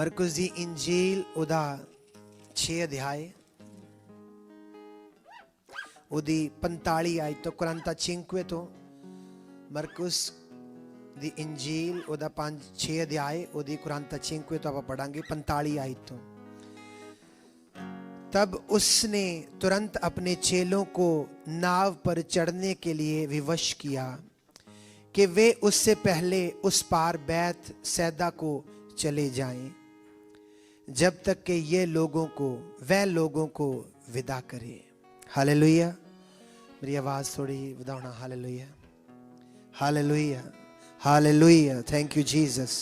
मरकुस दी इंजील उदा 6 अध्याय उदी 45 आयत तो 45 तो मरकुस दी इंजील उदा 6 अध्याय उदी 45 तो आप पढ़ांगे 45 आयत तो। तब उसने तुरंत अपने चेलों को नाव पर चढ़ने के लिए विवश किया कि वे उससे पहले उस पार बैत सैदा को चले जाएं, जब तक कि वह लोगों को विदा करे। हालेलुया। मेरी आवाज थोड़ी विदाउना। Hallelujah, hallelujah, hallelujah. Thank you Jesus.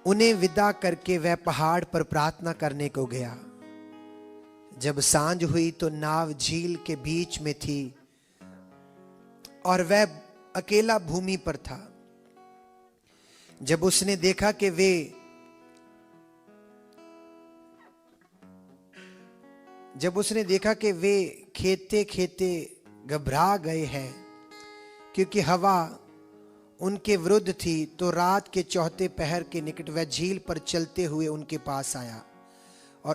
उन्हें विदा करके वह पहाड़ पर प्रार्थना करने को गया। जब सांझ हुई तो नाव झील के बीच में थी और वह अकेला भूमि पर था। जब उसने देखा कि वे खेते खेते घबरा गए हैं क्योंकि हवा उनके विरुद्ध थी, तो रात के चौथे पहर के निकट वह झील पर चलते हुए उनके पास आया और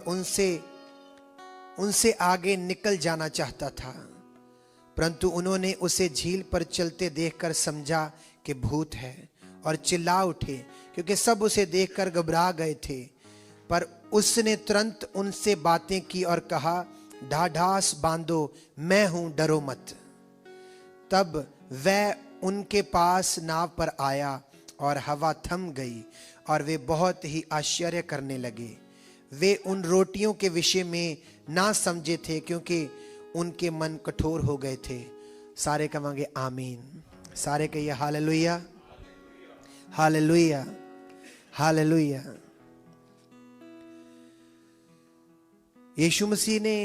उनसे आगे निकल जाना चाहता था, परंतु उन्होंने उसे झील पर चलते देखकर समझा कि भूत है और चिल्ला उठे, क्योंकि सब उसे देखकर घबरा गए थे। पर उसने तुरंत उनसे बातें की और कहा, ढाढ़ास बांधो, मैं हूं, डरो मत। तब वह उनके पास नाव पर आया और हवा थम गई और वे बहुत ही आश्चर्य करने लगे। वे उन रोटियों के विषय में ना समझे थे क्योंकि उनके मन कठोर हो गए थे। सारे कहेंगे आमीन। सारे कहिए हालेलुया, हालेलुया, हालेलुया। यीशु मसीह ने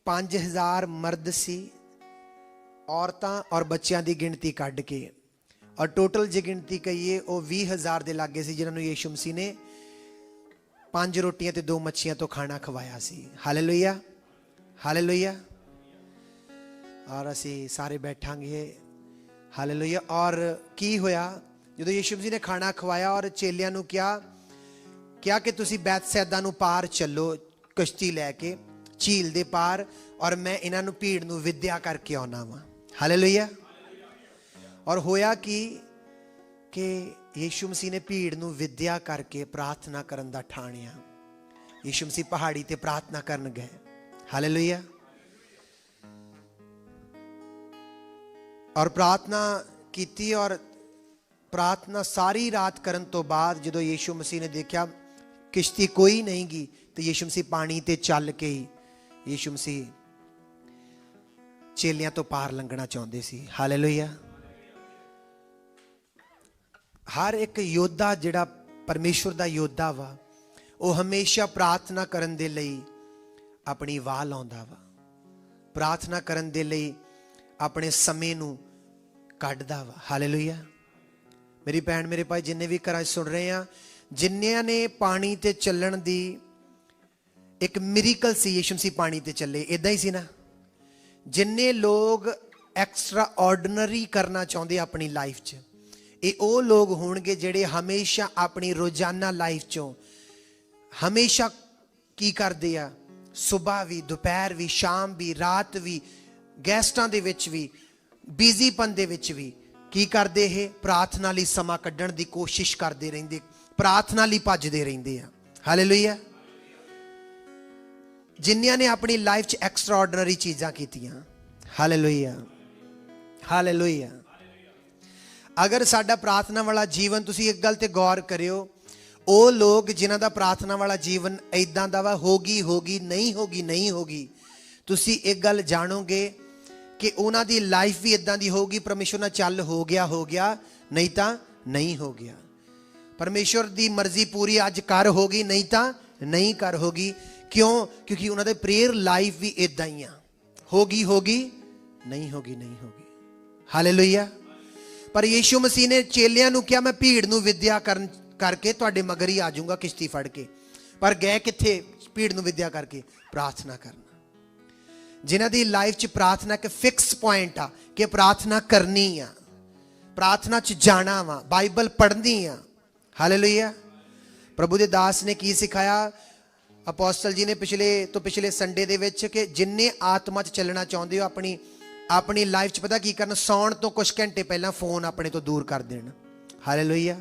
5000 मर्द सी औरतां और बच्चियां दी गिनती कढ़ के और टोटल जे गिनती कहिए वो 20,000 दे लागे सी, जिन्होंने यीशु मसीह ने 5 रोटियां ते 2 मच्छियां तो खाना खवाया सी। Hallelujah, hallelujah. और असी सारे बैठांगे। हालेलुया। और की होया जो यीशु मसीह ने खाना खवाया और चेलियां नू क्या कि तुसी बैतसैदा नू पार चलो कश्ती लैके झील दे पार, और मैं इन्हां नू भीड़ नू विद्या करके आना वा। हालेलुया। और होया कि यीशु मसीह ने भीड़ नू विद्या करके प्रार्थना करन दा ठाणिया। यीशु मसीह पहाड़ी ते प्रार्थना करन गए। हालेलुया। और प्रार्थना कीती और प्रार्थना सारी रात करन तो बाद जो यीशु मसीह ने देखा किश्ती कोई नहीं गी, तो यीशु मसीह पानी ते चल के ही यीशु मसीह चेलियां तो पार लंघना चाहते सी। हालेलुया। हर एक योद्धा जिहड़ा परमेश्वर दा योद्धा वा, वो हमेशा प्रार्थना करन दे लई अपनी वाह लाउंदा वा, प्रार्थना करन दे लई अपने समय नू कढ़दा वा। हालेलुया। मेरी भैन मेरे भाई जिन्ने भी घर सुन रहे हैं, जिन्नियां ने पानी ते चलण दी एक मिरेकल सी, यीशु मसीह पानी ते चले, इदां ही सी ना। जिन्ने लोग एक्स्ट्रा ऑर्डिनरी करना चाहते अपनी लाइफ च, ये वो लोग होणगे जिहड़े हमेशा अपनी रोजाना लाइफ चों हमेशा की करदे आ, सुबह भी, दोपहर भी, शाम भी, रात भी, गैस्टां दे विच भी, बिजीपन दे विच भी की करदे है, प्रार्थना लई समा कड्ढण दी कोशिश करदे रहिंदे, प्रार्थना लई भजदे रहिंदे आ। हालेलुया। जिन्नियां ने अपनी लाइफ च एक्स्ट्रा ऑर्डिनरी चीज़ां कीतियां। Hallelujah, hallelujah. अगर साडा प्रार्थना वाला जीवन, तुसी एक गल ते गौर करियो, ਉਹ लोग जिन्हां दा प्रार्थना वाला जीवन इदां दा वा, होगी नहीं होगी, तुसी एक गल जानोगे कि उन्हां दी लाइफ भी इदां दी होगी, परमेश्वर नाल चल हो गया, नहीं तां नहीं हो गया। परमेश्वर दी मर्जी पूरी अज कर होगी, नहीं तां नहीं कर होगी। क्यों? क्योंकि उन्हां दे प्रेयर लाइफ भी इदां ही आ, होगी नहीं होगी। हालेलुया। पर यीशु मसीह ने चेलियां नू क्या, मैं भीड़ नू विद्या करके तुहाडे मगर ही आ जाऊंगा किश्ती फड़ के। पर गए किथे? भीड़ नू विद्या करके प्रार्थना करना। जिन्हां दी लाइफ च प्रार्थना एक फिक्स पॉइंट आ कि प्रार्थना करनी आ, प्रार्थना च जाना वा, बाइबल पढ़नी आ। हालेलुया। प्रभु दे दास ने की सिखाया, ਅਪੋਸਟਲ ਜੀ ਨੇ ਪਿਛਲੇ ਸੰਡੇ ਦੇ ਵਿੱਚ, ਕਿ ਜਿੰਨੇ ਆਤਮਾ 'ਚ ਚੱਲਣਾ ਚਾਹੁੰਦੇ ਹੋ ਆਪਣੀ ਲਾਈਫ 'ਚ ਪਤਾ ਕੀ ਕਰਨ, ਸੌਣ ਤੋਂ ਕੁਝ ਘੰਟੇ ਪਹਿਲਾਂ ਫੋਨ ਆਪਣੇ ਤੋਂ ਦੂਰ ਕਰ ਦੇਣ। ਹਾਲੇਲੂਇਆ।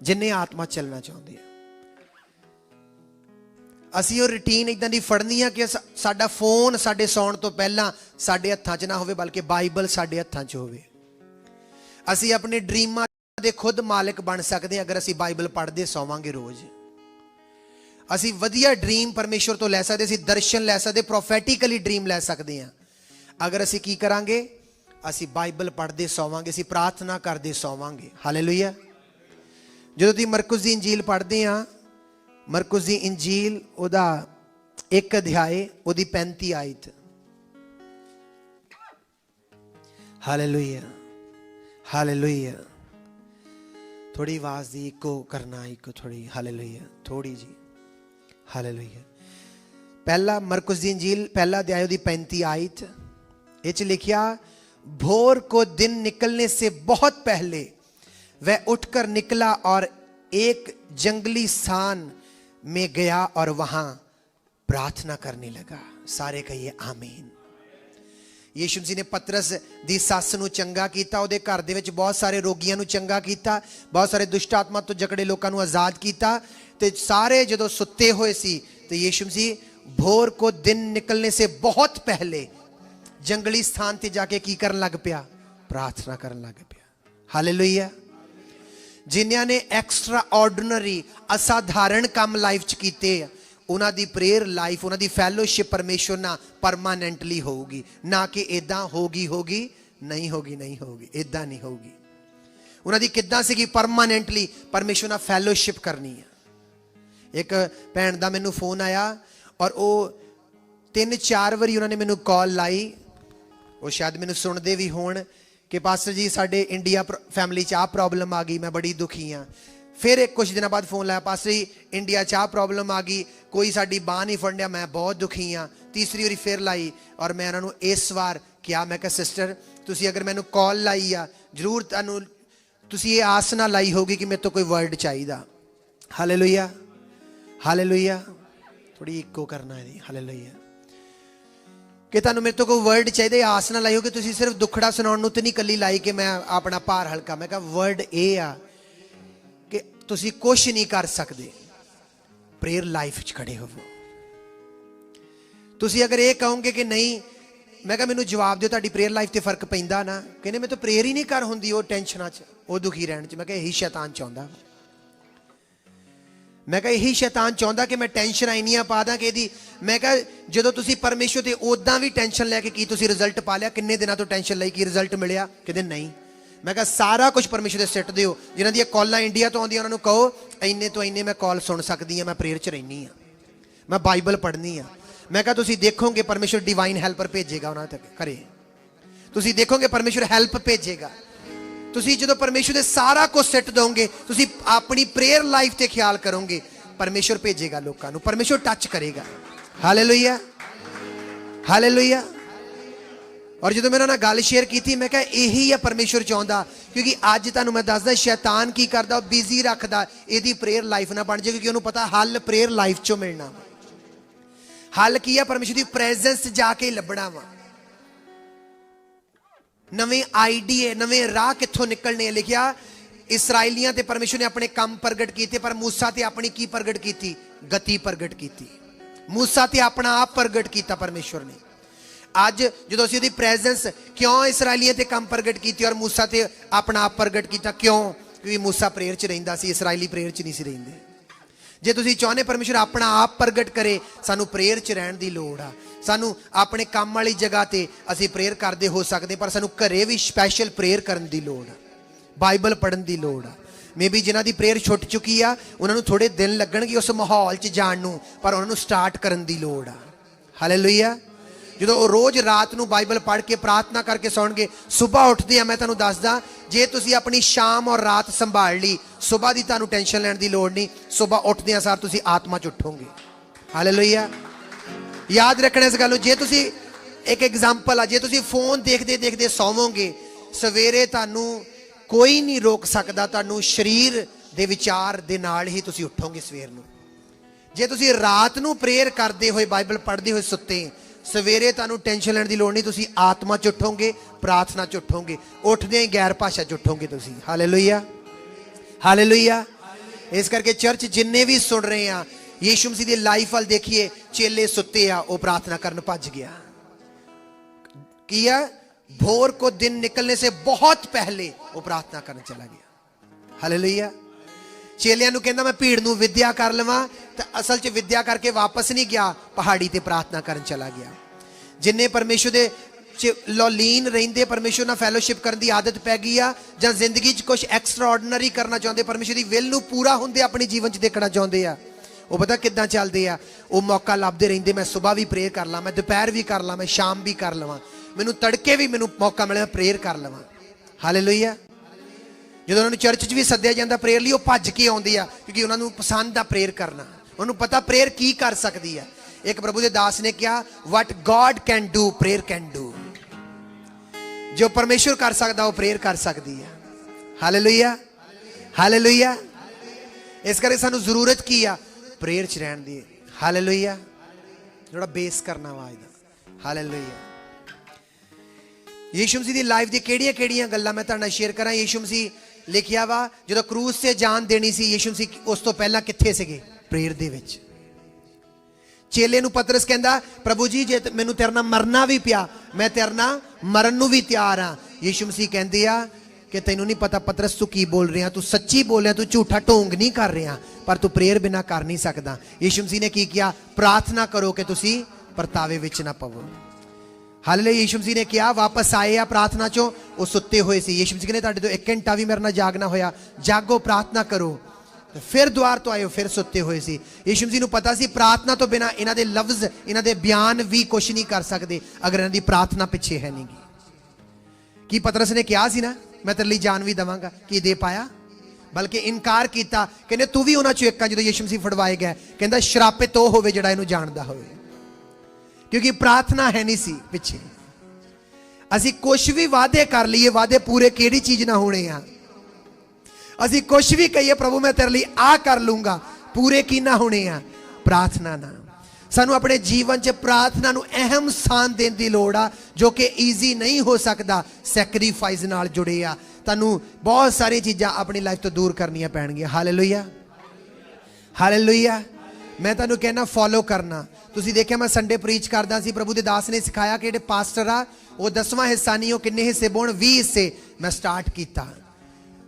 ਜਿੰਨੇ ਆਤਮਾ 'ਚ ਚੱਲਣਾ ਚਾਹੁੰਦੇ ਆ, ਅਸੀਂ ਉਹ ਰੂਟੀਨ ਇਦਾਂ ਦੀ ਫੜਨੀ ਆ ਕਿ ਸਾਡਾ ਫੋਨ ਸਾਡੇ ਸੌਣ ਤੋਂ ਪਹਿਲਾਂ ਸਾਡੇ ਹੱਥਾਂ 'ਚ ਨਾ ਹੋਵੇ, ਬਲਕਿ ਬਾਈਬਲ ਸਾਡੇ ਹੱਥਾਂ 'ਚ ਹੋਵੇ। ਅਸੀਂ ਆਪਣੇ ਡਰੀਮਾਂ ਦੇ ਖੁਦ ਮਾਲਕ ਬਣ ਸਕਦੇ ਹਾਂ ਅਗਰ ਅਸੀਂ ਬਾਈਬਲ ਪੜ੍ਹਦੇ ਸੌਵਾਂਗੇ ਰੋਜ਼। ਅਸੀਂ ਵਧੀਆ ਡ੍ਰੀਮ ਪਰਮੇਸ਼ਵਰ ਤੋਂ ਲੈ ਸਕਦੇ, ਅਸੀਂ ਦਰਸ਼ਨ ਲੈ ਸਕਦੇ, ਪ੍ਰੋਫੈਟਿਕਲੀ ਡ੍ਰੀਮ ਲੈ ਸਕਦੇ ਹਾਂ ਅਗਰ ਅਸੀਂ ਕੀ ਕਰਾਂਗੇ, ਅਸੀਂ ਬਾਈਬਲ ਪੜ੍ਹਦੇ ਸੌਵਾਂਗੇ, ਅਸੀਂ ਪ੍ਰਾਰਥਨਾ ਕਰਦੇ ਸੌਵਾਂਗੇ। ਹਾਲੇਲੂਇਆ। ਜਦੋਂ ਤੁਸੀਂ ਮਰਕੁਸ ਦੀ ਇੰਜੀਲ ਪੜ੍ਹਦੇ ਆ, ਮਰਕੁਸ ਦੀ ਇੰਜੀਲ ਉਹਦਾ 1 ਅਧਿਆਏ ਉਹਦੀ 35 ਆਇਤ। Hallelujah, hallelujah. ਥੋੜੀ ਆਵਾਜ਼ ਦੀ ਇੱਕੋ ਕਰਨਾ, ਇੱਕੋ ਥੋੜੀ। ਹਾਲੇਲੂਇਆ, ਥੋੜੀ ਜੀ। ਹਾਲੇਲੂਇਆ। पहला मरकुस दी इंजील पहला अध्याय दी 35 आयत, इच लिखिया, भोर को दिन निकलने से बहुत पहले वह उठकर निकला और एक जंगली स्थान में गया और वहां प्रार्थना करने लगा। सारे कहिए आमीन। यीशु मसीह ने पतरस दी सੱਸ ਨੂੰ ਚੰਗਾ ਕੀਤਾ, ਉਹਦੇ ਘਰ ਦੇ ਵਿੱਚ ਬਹੁਤ ਸਾਰੇ ਰੋਗੀਆਂ ਨੂੰ ਚੰਗਾ ਕੀਤਾ, ਬਹੁਤ ਸਾਰੇ ਦੁਸ਼ਟ ਆਤਮਾ ਤੋਂ ਜਕੜੇ ਲੋਕਾਂ ਨੂੰ ਆਜ਼ਾਦ ਕੀਤਾ। ਤੇ ਸਾਰੇ ਜਦੋਂ ਸੁੱਤੇ ਹੋਏ ਸੀ ਤੇ ਯੀਸ਼ੂ ਮਸੀਹ भोर को दिन निकलने से बहुत पहले जंगली स्थान ते जाके की करन लग पिया, प्रार्थना करन लग पिया। हालेलुया। जिन्हां ने एक्स्ट्रा ऑर्डिनरी असाधारण काम लाइफ च कीते, उन्हां दी प्रेयर लाइफ, उन्हां दी फैलोशिप परमेश्वर नाल परमानेंटली होगी, ना कि इदां होगी नहीं होगी, इदां नहीं होगी। उन्हां दी किदां सीगी, परमानेंटली परमेश्वर नाल फैलोशिप करनी है। एक भैन दा मैनू फोन आया और वो 3-4 बारी उन्होंने मैनू कॉल लाई, वो शायद मैनू सुनते भी होण कि पास्टर जी साडे इंडिया फैमिली च आ प्रॉब्लम आ गई, मैं बड़ी दुखी हाँ। फिर एक कुछ दिनों बाद फोन लाया, पास्टर जी इंडिया च आ प्रॉब्लम आ गई, कोई साडी बांह नहीं फड़िया, मैं बहुत दुखी हाँ। तीसरी बारी फिर लाई और मैं उन्होंने इस बार क्या, मैं कहा सिस्टर तुसी अगर मैनू कॉल लाई आ, जरूर तुसी ये आस ना लाई होगी कि मेरे तो कोई वर्ड चाहिए। Hallelujah, hallelujah. थोड़ी इको करना है। हालेलुया। कि तुहानू मेरे तो कोई वर्ड चाहिए, आस ना लाई हो कि तुसीं सिर्फ दुखड़ा सुनाउण नूं ते नहीं कल्ली लाई कि मैं अपना भार हल्का। मैं कहा वर्ड ये आ कि तुसीं कुछ नहीं कर सकते, प्रेयर लाइफ च खड़े होवो। तुसीं अगर ये कहोगे कि नहीं, मैं कहा मैनू जवाब दिओ, तुहाडी प्रेयर लाइफ ते फर्क पैंदा ना? कहने मैं तो प्रेयर ही नहीं कर हुंदी, वो टेंशनां च, वो दुखी रहण च। मैं कहा यही शैतान चाहुंदा। मैं कहा यही शैतान चाहुंदा कि मैं टेंशन इन्नियां पा दा कि इहदी। मैं कहा जदों तुसीं परमेश्वर ते उदां भी टेंशन लैके की तुसीं रिजल्ट पा लिया, किन्ने दिनां तो टेंशन लई की रिजल्ट मिलिया? कहते नहीं। मैं कहा सारा कुछ परमेश्वर दे सिट दिओ। जिन्हां दी कॉलां इंडिया तो आउंदियां उन्हां नूं कहो इन्ने तो इन्ने मैं कॉल सुन सकदी हां, मैं प्रेयर च रहिनी हां, मैं बाइबल पढ़नी हां। मैं कहा तुसीं देखोगे परमेश्वर डिवाइन हैल्पर भेजेगा उन्हां तक घरे, तुसीं देखोगे परमेश्वर हैल्प भेजेगा। तुसीं जदों परमेश्वर दे सारा कुछ सिट दोगे, तुसीं अपनी प्रेयर लाइफ ते ख्याल करोगे, परमेश्वर भेजेगा लोकां नूं, परमेश्वर टच करेगा। Hallelujah, hallelujah. और जदों मेरे नाल गल शेयर की, मैं कहा यही है परमेश्वर चाहुंदा, क्योंकि अज तुहानूं मैं दसदा शैतान की करदा, बिजी रखदा, इहदी प्रेयर लाइफ ना बन जाए, क्योंकि उहनूं पता हल प्रेयर लाइफ चों मिलना। हल की है? परमेश्वर की प्रेजेंस जाके लभना वा। नवे आइडिए, नवे राह कित्थों निकलने। लिखिया इसराइलियां ते परमेश्वर ने अपने काम प्रगट किए, पर मूसा ते अपनी की प्रगट की? गति प्रगट की। मूसा ते अपना आप प्रगट किया परमेश्वर ने। अज जो असीं उहदी प्रेजेंस, क्यों इसराइलियां ते काम प्रगट की और मूसा ते अपना आप प्रगट किया? क्यों? क्योंकि मूसा प्रेयर च रहिंदा सी, इसराइली प्रेयर च नहीं सी रहिंदे। जे तुसीं चाहुंदे परमेश्वर अपना आप प्रगट करे, सानू प्रेयर च रहण दी लोड़ आ। सानू अपने काम वाली जगह ते असीं प्रेयर करदे हो सकदे, पर सानू घरे भी स्पैशल प्रेयर करन दी लोड़ आ, बाइबल पढ़न दी लोड़ आ। मे बी जिन्हां दी प्रेयर छुट चुकी आ, उन्हां नूं थोड़े दिन लगणगे उस माहौल च जाण नूं, पर उन्हां नूं स्टार्ट करन दी लोड़ आ। हालेलुया। जो रोज रात नूं बाइबल पढ़ के प्रार्थना करके सौणगे, सुबह उठदे आ मैं तुहानूं दसदा, जे तुसीं अपनी शाम और रात संभाल ली, सुबह दी तुहानूं टेंशन लैण दी लोड़ नहीं। सुबह उठदे आ सार तुसीं आत्मा च उठोगे। हालेलुया। याद रखना इस गल। जे तुसीं एक एग्जाम्पल आ, जे तुसीं फोन देखदे देखदे सौवोगे, सवेरे तुहानूं कोई नहीं रोक सकदा, तुहानूं शरीर ਦੇ ਵਿਚਾਰ ਦੇ ਨਾਲ ਹੀ ਤੁਸੀਂ ਉੱਠੋਗੇ ਸਵੇਰ ਨੂੰ। ਜੇ ਤੁਸੀਂ ਰਾਤ ਨੂੰ ਪ੍ਰੇਅਰ ਕਰਦੇ ਹੋਏ, ਬਾਈਬਲ ਪੜ੍ਹਦੇ ਹੋਏ ਸੁੱਤੇ, ਸਵੇਰੇ ਤੁਹਾਨੂੰ ਟੈਨਸ਼ਨ ਲੈਣ ਦੀ ਲੋੜ ਨਹੀਂ। ਤੁਸੀਂ ਆਤਮਾ 'ਚ ਉੱਠੋਗੇ, ਪ੍ਰਾਰਥਨਾ 'ਚ ਉੱਠੋਗੇ, ਉੱਠਦਿਆਂ ਹੀ ਗੈਰ ਭਾਸ਼ਾ 'ਚ ਉੱਠੋਗੇ ਤੁਸੀਂ। Hallelujah, hallelujah. ਇਸ ਕਰਕੇ ਚਰਚ ਜਿੰਨੇ ਵੀ ਸੁਣ ਰਹੇ ਆ, ਯੀਸ਼ੂ ਮਸੀਹ ਦੀ ਲਾਈਫ ਵੱਲ ਦੇਖੀਏ। ਚੇਲੇ ਸੁੱਤੇ ਆ, ਉਹ ਪ੍ਰਾर्थना ਕਰਨ ਭੱਜ ਗਿਆ। किया भोर को दिन निकलने से बहुत पहले वो प्रार्थना करने चला गया। हालेलुया। चेलियां नूं कहंदा मैं भीड़ नूं विद्या कर लवां, ते असल च विद्या करके वापस नहीं गया, पहाड़ी ते प्रार्थना करन चला गया। जिन्ने परमेश्वर दे लीन रहिंदे, परमेश्वर नाल फैलोशिप करन दी आदत पै गई आ, जां जिंदगी च कुछ एक्सट्रा ऑर्डनरी करना चाहुंदे, परमेश्वर दी विल नूं पूरा हुंदे अपने जीवन च देखना चाहुंदे आ, वो पता किद्दां चलदे आ। वो मौका लभदे रहिंदे, मैं सुबह भी प्रेयर कर ला, मैं दोपहर भी कर ला, मैं शाम भी कर लवां, मैनू तड़के भी मैनू मौका मिले प्रेयर कर लवां। हालेलुया। जो उन्होंने चर्च च भी सद्दिया जाता प्रेयर लिए, भज के आउंदे आ, क्योंकि उन्होंने पसंद आ प्रेयर करना, उन्होंने पता प्रेयर की कर सकती है। एक प्रभु के दास ने कहा, what God can do prayer can do. जो परमेश्वर कर सकता वो प्रेयर कर सकती है। Hallelujah, hallelujah. इस करके सानू जरूरत की आ प्रेयर च रहन दी। हालेलुया। थोड़ा बेस करना आवाज दा। हालेलुया। यीशु मसीह दी लाइफ दी केड़ियां गल्लां मैं तुहाडे नाल शेयर करां। यीशु मसीह लिखिया वा जो क्रूस से जान देनी सी, यीशु मसीह उस तो पहला कित्थे सीगे? प्रेयर दे विच। चेले नूं पतरस कहंदा, प्रभु जी जे मैनूं तेरे नाल मरना भी पिया, मैं तेरे नाल मरन नूं भी तैयार हाँ। यीशु मसीह कहंदे आ कि तैनूं नहीं पता पतरस तू की बोल रहा, तू सच्ची बोल रहा, तू झूठा ढोंग नहीं कर रहा, पर तू प्रेयर बिना कर नहीं सकता। यीशु मसीह ने की किया? प्रार्थना करो कि तुसी परतावे विच ना पवो। हालेलुया। यीशु मसीह ने कहा, वापस आए आ प्रार्थना चो, वो सुते हुए सी। यीशु मसीह ने तुहाडे तो एक घंटा भी मेरे नाल जागना होया, जागो प्रार्थना करो। फिर द्वार तो आए, फिर सुते हुए सी। यीशु मसीह नूं पता सी प्रार्थना तो बिना इन्हां दे लफ्ज़, इन्हां दे बयान भी कुछ नहीं कर सकते अगर इन्हां दी प्रार्थना पिछे है नहीं। कि पतरस ने कहा सी ना, मैं तेरे लिए जान भी देवांगा, कि दे पाया? बल्कि इनकार किया। कहंदे तू भी उन्हां चों एक आ। जदों यीशु मसीह फड़वाए गए, कहंदा श्रापित तो होवे जिहड़ा इहनूं जाणदा होवे, क्योंकि प्रार्थना है नहीं सी पिछे। असी कुछ भी वादे कर लीए, वादे पूरे केड़ी चीज ना होने आ। असी कुछ भी कहिए, प्रभु मैं तेरे लिए आ कर लूंगा, पूरे की ना होने आ? प्रार्थना ना। सानू अपने जीवन च प्रार्थना नू अहम स्थान देने की लोड़ आ, जो कि ईजी नहीं हो सकता, सैक्रीफाइस नाल जुड़े आ। तुहानू बहुत सारी चीज़ां अपनी लाइफ तो दूर करनियां पैणगियां। Hallelujah, hallelujah. मैं तुहानू कहना फॉलो करना। तुसीं देखिया मैं संडे प्रीच करदा सी, प्रभु दे दास ने सिखाया कि जिहड़े पास्टर आ वो 10वां हिस्सा नहीं, वो किन्ने हिस्से बोण? 20 हिस्से मैं स्टार्ट किया।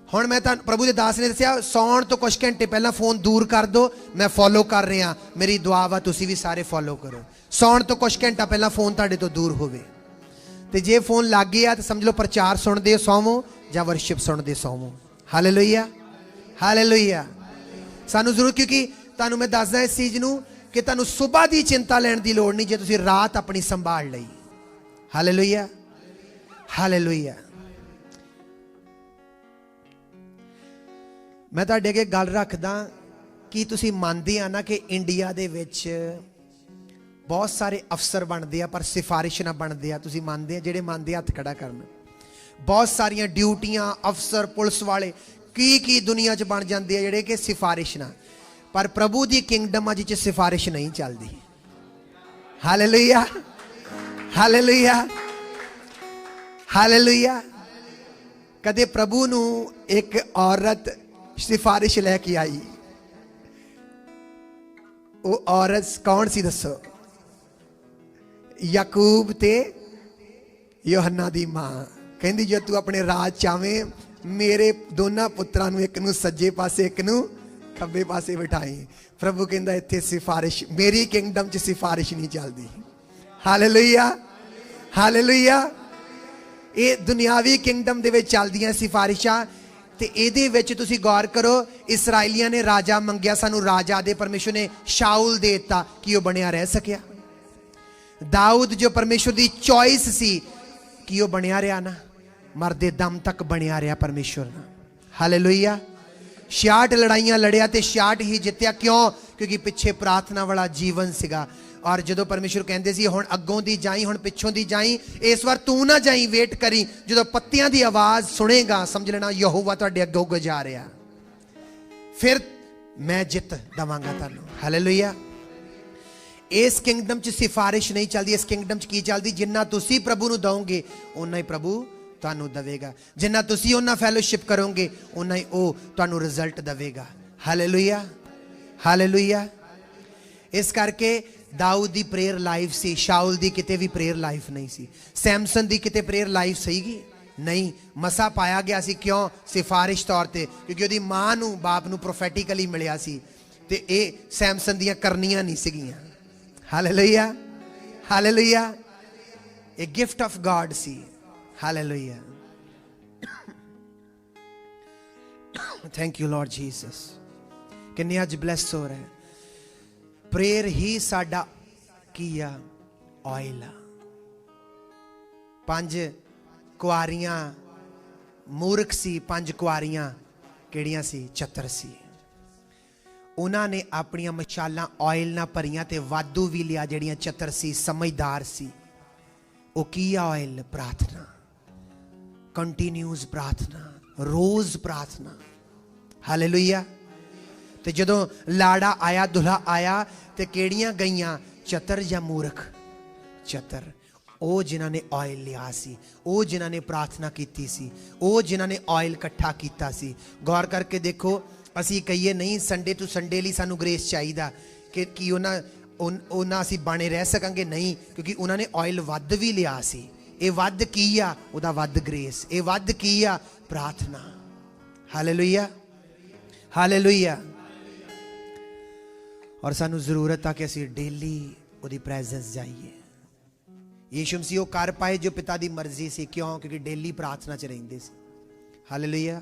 हुण मैं प्रभु दे दास ने दस्सिया, सौण तो कुछ घंटे पहला फोन दूर कर दो, मैं फॉलो कर रहा। मेरी दुआ वा तुसीं भी सारे फॉलो करो। सौण तो कुछ घंटा पहला फोन तुहाडे तो दूर होवे, ते जे फोन लग गया तो समझ लो प्रचार सुनदे सोवो जां वर्शिप सुनदे सोवो। Hallelujah, hallelujah. सानू जरूर, क्योंकि तुहानू मैं दसदा इस चीज़ नूं कि तुहानू सुबह की चिंता लैण दी लोड़ नहीं, जे तुसीं रात अपनी संभाल लई। Hallelujah, hallelujah. मैं तुहाडे अगे गल रखदा कि तुसीं मनदे आ ना कि इंडिया दे विच बहुत सारे अफसर बनते हैं, पर सिफारिश ना बनते हैं। तुसीं मनदे आ? जिहड़े मनदे हत्थ खड़ा करन। बहुत सारियां ड्यूटियां अफसर पुलिस वाले की दुनिया च बन जाते हैं जिहड़े कि सिफारिश ना, पर प्रभु दी किंगडम अज च सिफारिश नहीं चलती। Hallelujah, hallelujah, hallelujah. कदे प्रभु नूं एक औरत सिफारिश लैके आई, वो औरत कौन सी दसो? याकूब ते यूहन्ना दी मां। कहंदी जे तू अपने राज चावें, मेरे दोनों पुत्रां नूं, एक नूं सज्जे पासे एक नूं खब्बे पासे बिठाई। प्रभु कहंदा इत्थे सिफारिश, मेरी किंगडम च सिफारिश नहीं चलती। Hallelujah, hallelujah. ये दुनियावी किंगडम दे विच चलदियां सिफारिशां। ते इहदे विच तुसीं गौर करो, इसराइलियां ने राजा मंगिया, सानू राजा दे परमेश्वर ने शाऊल दे दिता, कि वह बनिया रह सकिया? दाऊद जो परमेश्वर दी चॉइस सी, कि वह बनिया रहा ना? मरदे दम तक बनिया रहा परमेश्वर ना। हालेलुया। 66 लड़ाइयां लड़िया ते 66 ही जित्तिया। क्यों? क्योंकि पिछे प्रार्थना वाला जीवन सीगा। और जो परमेश्वर कहते सी हुण अगों दी जाई, हुण पिछों दी जाई, इस बार तू ना जाई, वेट करी। जो पत्तियां दी आवाज़ सुनेगा समझ लेना यहोवा तुहाडे अगों जा रहा। फिर मैं जित दवांगा तुहानूं। हालेलुया। इस किंगडम च सिफारिश नहीं चलती, इस किंगडम च की चलती, जिन्ना तुसी प्रभु नूं दोगे उन्ना ही प्रभु तुहानूं देवेगा, जिन्ना तुसी उन्ना फैलोशिप करोगे उन्ना ही वो तुहानूं रिजल्ट देवेगा। Hallelujah, hallelujah. इस करके दाऊद दी प्रेयर लाइफ सी, शाउल दी किते भी प्रेयर लाइफ नहीं सी, सैमसन दी किते प्रेयर लाइफ सीगी नहीं, मसा पाया गया सी। क्यों? सिफारिश तौर ते, क्योंकि ਉਹਦੀ मां नूं बाप नूं प्रोफेटिकली मिलिया सी ते ਇਹ सैमसन ਦੀਆਂ ਕਰਨੀਆਂ नहीं ਸੀਗੀਆਂ। Hallelujah, hallelujah. A gift of God सी। Hallelujah. Thank you Lord Jesus। किन्ने आज ब्लेस हो रहे हैं। प्रेयर ही साडा किया ऑयल। 5 कुआरियां मूर्ख सी, 5 कुआरियां किहड़ियां सी? चतर सी। उन्होंने अपनी मशालां ऑयल ना भरियां ते वाधू भी लिया। जड़ियां चतर सी, समझदार सी, वो की ऑयल? प्रार्थना, कंटिन्यूस प्रार्थना, रोज प्रार्थना। हालेलुया। ते जदों लाड़ा आया, दुल्हा आया, ते केड़ियां गईयां? चतर या मूर्ख? चतर। ਉਹ ਜਿਨ੍ਹਾਂ ਨੇ ਆਇਲ ਲਿਆ ਸੀ, ਉਹ ਜਿਨ੍ਹਾਂ ਨੇ ਪ੍ਰਾਰਥਨਾ ਕੀਤੀ ਸੀ, ਉਹ ਜਿਨ੍ਹਾਂ ਨੇ ਆਇਲ ਇਕੱਠਾ ਕੀਤਾ ਸੀ। ਗੌਰ ਕਰਕੇ ਦੇਖੋ, ਅਸੀਂ ਕਹੀਏ ਨਹੀਂ ਸੰਡੇ ਟੂ ਸੰਡੇ ਲਈ ਸਾਨੂੰ ਗ੍ਰੇਸ ਚਾਹੀਦਾ ਕਿ ਕੀ ਉਹਨਾਂ ਅਸੀਂ ਬਾਣੇ ਰਹਿ ਸਕਾਂਗੇ? ਨਹੀਂ, ਕਿਉਂਕਿ ਉਹਨਾਂ ਨੇ ਆਇਲ ਵੱਧ ਵੀ ਲਿਆ ਸੀ। ਇਹ ਵੱਧ ਕੀ ਆ? ਉਹਦਾ ਵੱਧ ਗ੍ਰੇਸ। ਇਹ ਵੱਧ ਕੀ ਆ? ਪ੍ਰਾਰਥਨਾ। Hallelujah, hallelujah. ਔਰ ਸਾਨੂੰ ਜ਼ਰੂਰਤ ਆ ਕਿ ਅਸੀਂ ਡੇਲੀ ਉਹਦੀ ਪ੍ਰੈਜ਼ੈਂਸ ਜਾਈਏ। यीशु मसीह वो कर पाए जो पिता की मर्जी सी। क्यों? क्योंकि डेली प्रार्थना च रहिंदे सी। हालेलुया।